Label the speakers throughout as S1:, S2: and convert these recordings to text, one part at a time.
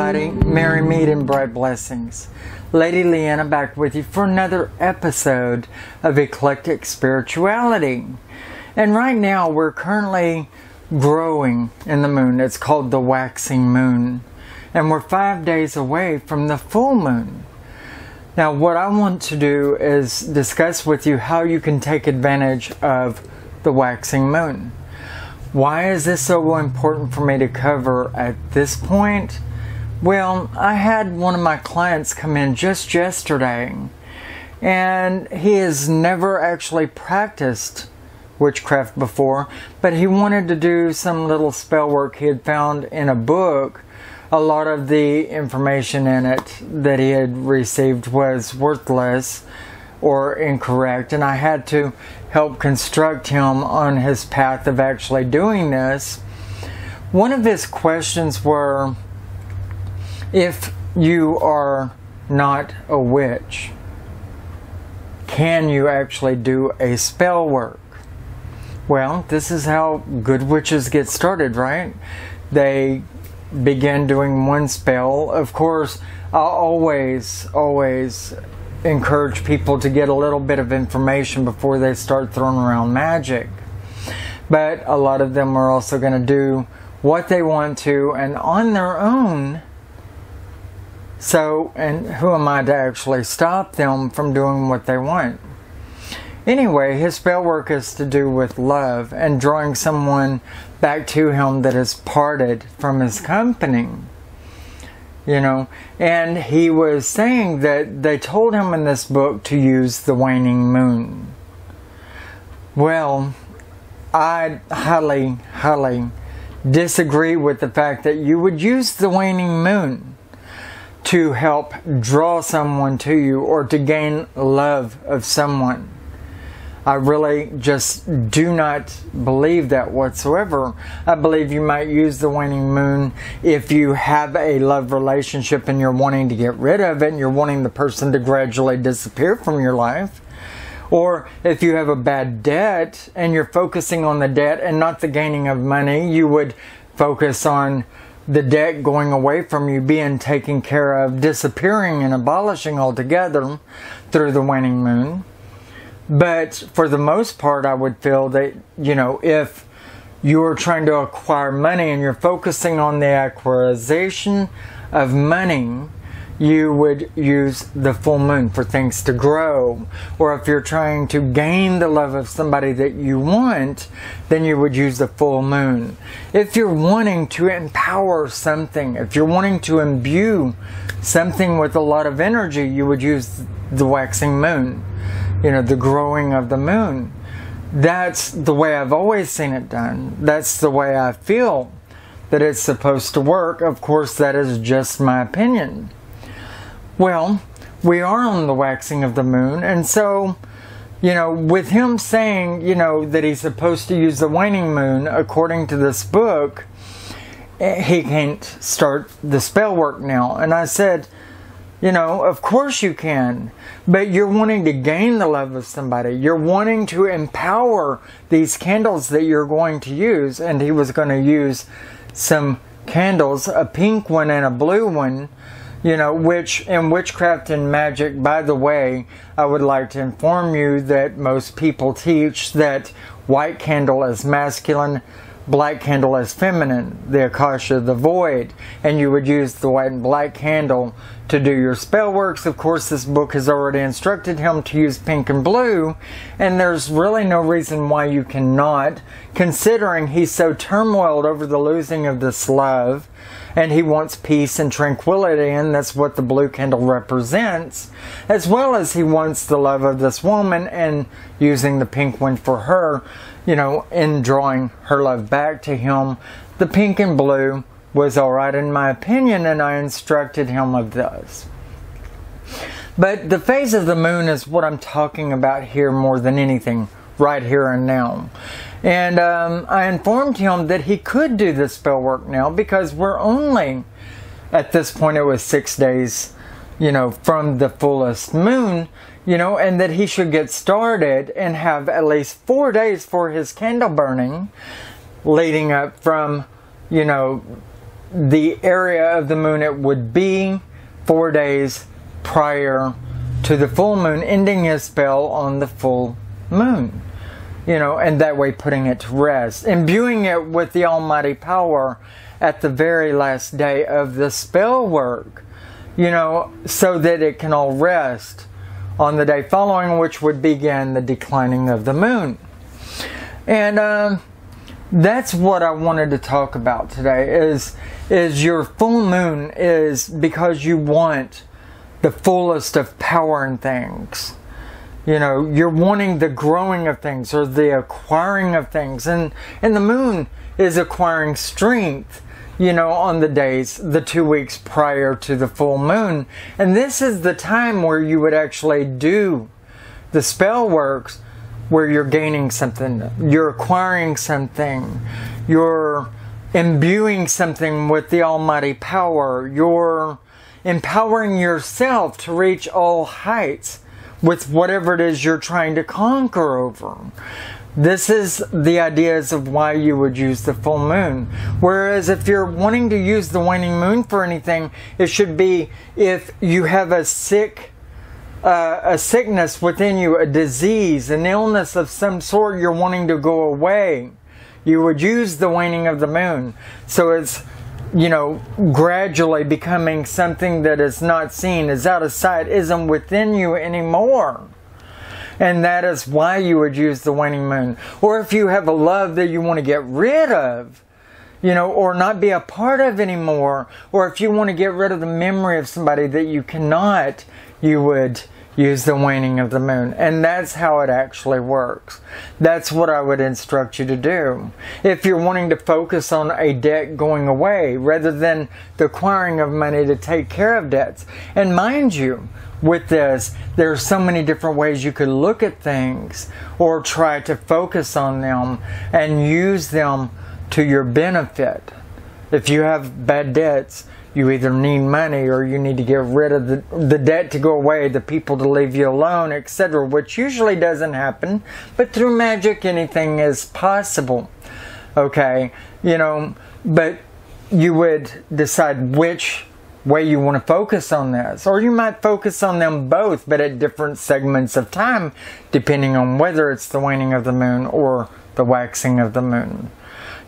S1: everybody. Merry meet and bright blessings. Lady Leeanna back with you for another episode of Eclectic Spirituality. And right now we're currently growing in the moon. It's called the waxing moon. And we're 5 days away from the full moon. Now what I want to do is discuss with you how you can take advantage of the waxing moon. Why is this so important for me to cover at this point? Well, I had one of my clients come in just yesterday, and he has never actually practiced witchcraft before, but he wanted to do some little spell work he had found in a book. A lot of the information in it that he had received was worthless or incorrect, and I had to help construct him on his path of actually doing this. One of his questions were, if you are not a witch, can you actually do a spell work? Well, this is how good witches get started, right? They begin doing one spell. Of course, I'll always encourage people to get a little bit of information before they start throwing around magic. But a lot of them are also going to do what they want to and on their own. So, and who am I to actually stop them from doing what they want? Anyway, his spell work is to do with love and drawing someone back to him that is parted from his company. You know, and he was saying that they told him in this book to use the waning moon. Well, I highly disagree with the fact that you would use the waning moon to help draw someone to you or to gain love of someone. I really just do not believe that whatsoever. I believe you might use the waning moon if you have a love relationship and you're wanting to get rid of it and you're wanting the person to gradually disappear from your life. Or if you have a bad debt and you're focusing on the debt and not the gaining of money, you would focus on the debt going away from you, being taken care of, disappearing and abolishing altogether through the waning moon. But for the most part, I would feel that, you know, if you're trying to acquire money and you're focusing on the acquisition of money, you would use the full moon for things to grow. Or if you're trying to gain the love of somebody that you want, then you would use the full moon. If you're wanting to empower something, if you're wanting to imbue something with a lot of energy, you would use the waxing moon. You know, the growing of the moon. That's the way I've always seen it done. That's the way I feel that it's supposed to work. Of course, that is just my opinion. Well, we are on the waxing of the moon, and so, you know, with him saying, you know, that he's supposed to use the waning moon, according to this book, he can't start the spell work now. And I said, you know, of course you can, but you're wanting to gain the love of somebody. You're wanting to empower these candles that you're going to use. And he was going to use some candles, a pink one and a blue one, you know, which in witchcraft and magic, by the way, I would like to inform you that most people teach that white candle is masculine, black candle is feminine, the Akasha, the void, and you would use the white and black candle to do your spell works. Of course, this book has already instructed him to use pink and blue, and there's really no reason why you cannot, considering he's so turmoiled over the losing of this love, and he wants peace and tranquility, and that's what the blue candle represents, as well as he wants the love of this woman, and using the pink one for her, you know, in drawing her love back to him. The pink and blue was alright in my opinion, and I instructed him of this. But the phase of the moon is what I'm talking about here more than anything, right here and now. And I informed him that he could do the spell work now because we're only, at this point it was 6 days, you know, from the fullest moon, you know, and that he should get started and have at least 4 days for his candle burning leading up from, you know, the area of the moon it would be 4 days prior to the full moon, ending his spell on the full moon. And that way putting it to rest, imbuing it with the almighty power at the very last day of the spell work, so that it can all rest on the day following, which would begin the declining of the moon. And that's what I wanted to talk about today, is your full moon is because you want the fullest of power in things. You're wanting the growing of things or the acquiring of things. And the moon is acquiring strength, on the days, the 2 weeks prior to the full moon. And this is the time where you would actually do the spell works, where you're gaining something, you're acquiring something, you're imbuing something with the almighty power, you're empowering yourself to reach all heights with whatever it is you're trying to conquer over. This is the ideas of why you would use the full moon. Whereas if you're wanting to use the waning moon for anything, it should be if you have a sickness within you, a disease, an illness of some sort you're wanting to go away, you would use the waning of the moon. So it's gradually becoming something that is not seen, is out of sight, isn't within you anymore. And that is why you would use the waning moon. Or if you have a love that you want to get rid of, or not be a part of anymore, or if you want to get rid of the memory of somebody that you cannot, you would use the waning of the moon. And that's how it actually works. That's what I would instruct you to do. If you're wanting to focus on a debt going away rather than the acquiring of money to take care of debts. And mind you, with this, there are so many different ways you could look at things or try to focus on them and use them to your benefit. If you have bad debts, you either need money or you need to get rid of the debt to go away, the people to leave you alone, etc., which usually doesn't happen, but through magic anything is possible. Okay, but you would decide which way you want to focus on this, or you might focus on them both, but at different segments of time, depending on whether it's the waning of the moon or the waxing of the moon.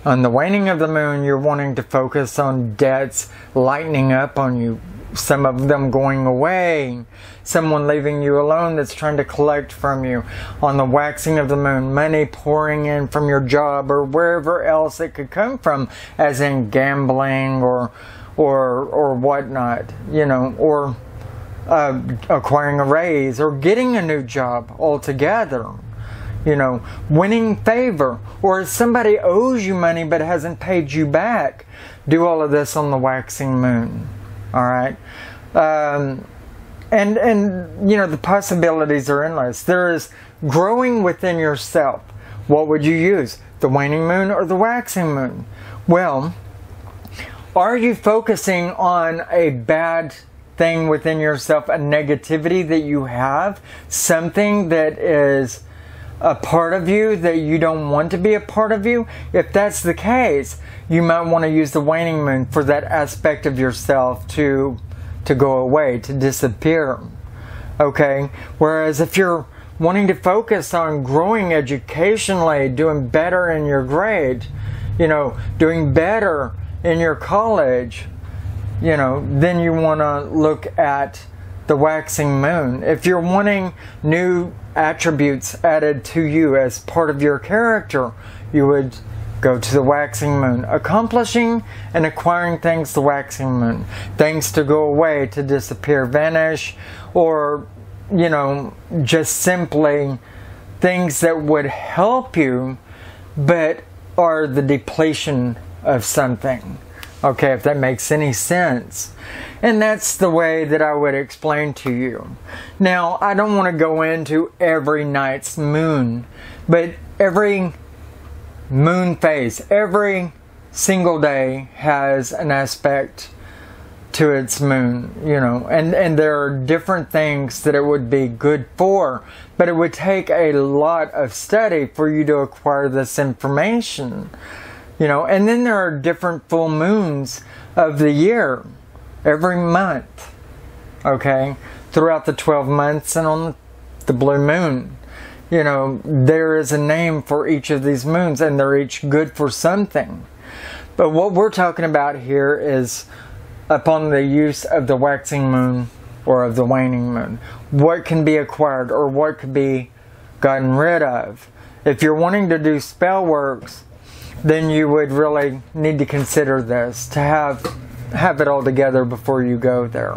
S1: On the waning of the moon, you're wanting to focus on debts lightening up on you, some of them going away, someone leaving you alone that's trying to collect from you. On the waxing of the moon, money pouring in from your job or wherever else it could come from, as in gambling or whatnot, or acquiring a raise or getting a new job altogether. Winning favor, or if somebody owes you money but hasn't paid you back, do all of this on the waxing moon. All right, and the possibilities are endless. There is growing within yourself. What would you use, the waning moon or the waxing moon? Well, are you focusing on a bad thing within yourself, a negativity that you have, something that is a part of you that you don't want to be a part of you? If that's the case, you might want to use the waning moon for that aspect of yourself to go away, to disappear. Okay? Whereas if you're wanting to focus on growing educationally, doing better in your grade, doing better in your college, then you want to look at the waxing moon. If you're wanting new attributes added to you as part of your character, you would go to the waxing moon. Accomplishing and acquiring things, the waxing moon. Things to go away, to disappear, vanish, or, just simply things that would help you, but are the depletion of something. Okay, if that makes any sense. And that's the way that I would explain to you. Now, I don't want to go into every night's moon, but every moon phase, every single day has an aspect to its moon, and there are different things that it would be good for, but it would take a lot of study for you to acquire this information. You know, and then there are different full moons of the year, every month, okay, throughout the 12 months and on the blue moon. You know, there is a name for each of these moons, and they're each good for something. But what we're talking about here is upon the use of the waxing moon or of the waning moon. What can be acquired or what could be gotten rid of. If you're wanting to do spell works, then you would really need to consider this, to have it all together before you go there.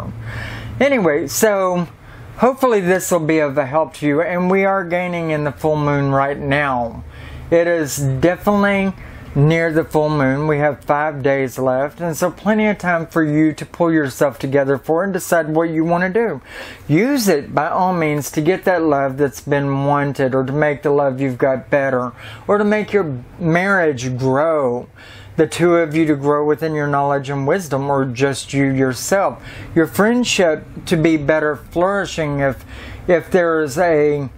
S1: Anyway, so hopefully this will be of a help to you, and we are gaining in the full moon right now. It is definitely near the full moon. We have 5 days left, and so plenty of time for you to pull yourself together for and decide what you want to do. Use it by all means to get that love that's been wanted, or to make the love you've got better, or to make your marriage grow, the two of you to grow within your knowledge and wisdom, or just you yourself. Your friendship to be better flourishing. If there is a,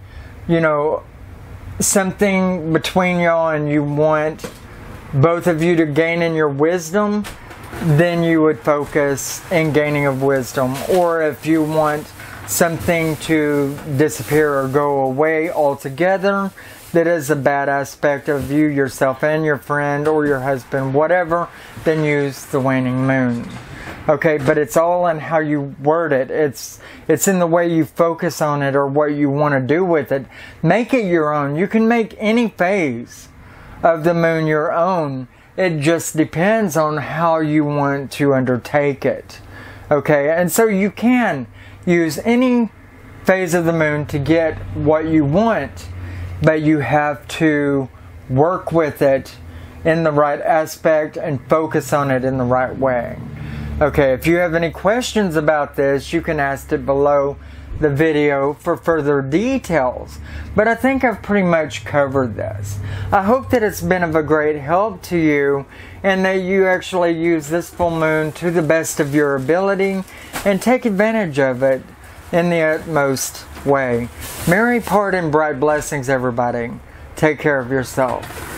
S1: you know, something between y'all and you want both of you to gain in your wisdom, then you would focus in gaining of wisdom. Or if you want something to disappear or go away altogether, that is a bad aspect of you, yourself, and your friend or your husband, whatever, then use the waning moon. Okay, but it's all in how you word it. It's in the way you focus on it or what you want to do with it. Make it your own. You can make any phase of the moon your own. It just depends on how you want to undertake it. Okay, and so you can use any phase of the moon to get what you want, but you have to work with it in the right aspect and focus on it in the right way. Okay, if you have any questions about this, you can ask it below the video for further details. But I think I've pretty much covered this. I hope that it's been of a great help to you, and that you actually use this full moon to the best of your ability and take advantage of it in the utmost way. Merry part and bright blessings, everybody. Take care of yourself.